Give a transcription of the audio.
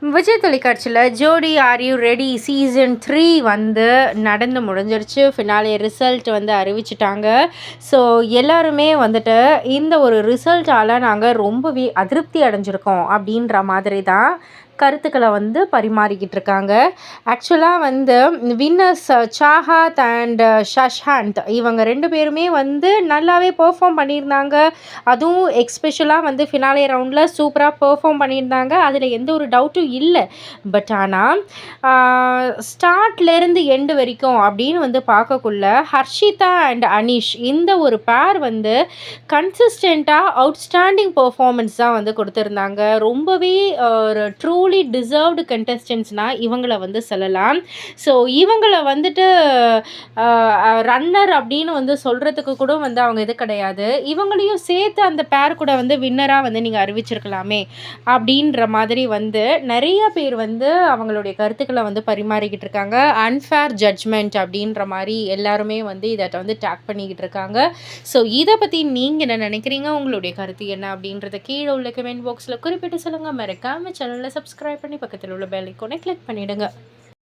விஜய் தொலைக்காட்சியில் ஜோடி are you ready season 3 வந்து நடந்து முடிஞ்சிருச்சு. ஃபினாலே ரிசல்ட் வந்து அறிவிச்சிட்டாங்க. ஸோ எல்லாருமே வந்துட்டு இந்த ஒரு ரிசல்ட்டால் நாங்கள் ரொம்பவே அதிருப்தி அடைஞ்சிருக்கோம் அப்படின்ற மாதிரி தான் கருத்துக்களை வந்து பரிமாறிக்கிட்டு இருக்காங்க. ஆக்சுவலாக வந்து வின்னர்ஸ் சாஹாத் அண்ட் ஷஷாந்த் இவங்க 2 பேருமே வந்து நல்லாவே பெர்ஃபார்ம் பண்ணியிருந்தாங்க. அதுவும் எக்ஸ்பெஷலாக வந்து ஃபினாலே ரவுண்டில் சூப்பராக பெர்ஃபார்ம் பண்ணியிருந்தாங்க. அதில் எந்த ஒரு டவுட்டும் இல்லை. பட் ஆனால் ஸ்டார்ட்லேருந்து எண்டு வரைக்கும் அப்படின்னு வந்து பார்க்கக்குள்ள ஹர்ஷிதா அண்ட் அனீஷ் இந்த ஒரு பேர் வந்து கன்சிஸ்டண்ட்டாக அவுட்ஸ்டாண்டிங் பெர்ஃபார்மன்ஸ் தான் வந்து கொடுத்துருந்தாங்க. ரொம்பவே ஒரு ட்ரூலி டிசர்வ்டு கண்டஸ்டன்ட்ஸ்னால் இவங்கள வந்து சொல்லலாம். ஸோ இவங்களை வந்துட்டு ரன்னர் அப்படின்னு வந்து சொல்கிறதுக்கு கூட வந்து அவங்க இது கிடையாது. இவங்களையும் சேர்த்து அந்த பேர் கூட வந்து வின்னராக வந்து நீங்கள் அறிவிச்சிருக்கலாமே அப்படின்ற மாதிரி வந்து நிறைய பேர் வந்து அவங்களுடைய கருத்துக்களை வந்து பரிமாறிக்கிட்டு இருக்காங்க. அன்ஃபேர் ஜட்ஜ்மெண்ட் அப்படின்ற மாதிரி எல்லாருமே வந்து இதை வந்து டேக் பண்ணிக்கிட்டு இருக்காங்க. ஸோ இதை பற்றி நீங்கள் என்ன நினைக்கிறீங்க? உங்களுடைய கருத்து என்ன அப்படின்றத கீழே உள்ள கமெண்ட் பாக்ஸில் குறிப்பிட்டு சொல்லுங்கள். மறக்காமல் சேனலில் சப்ஸ்கிரைப் பண்ணி பக்கத்தில் உள்ள பெல் ஐகானை கிளிக் பண்ணிவிடுங்க.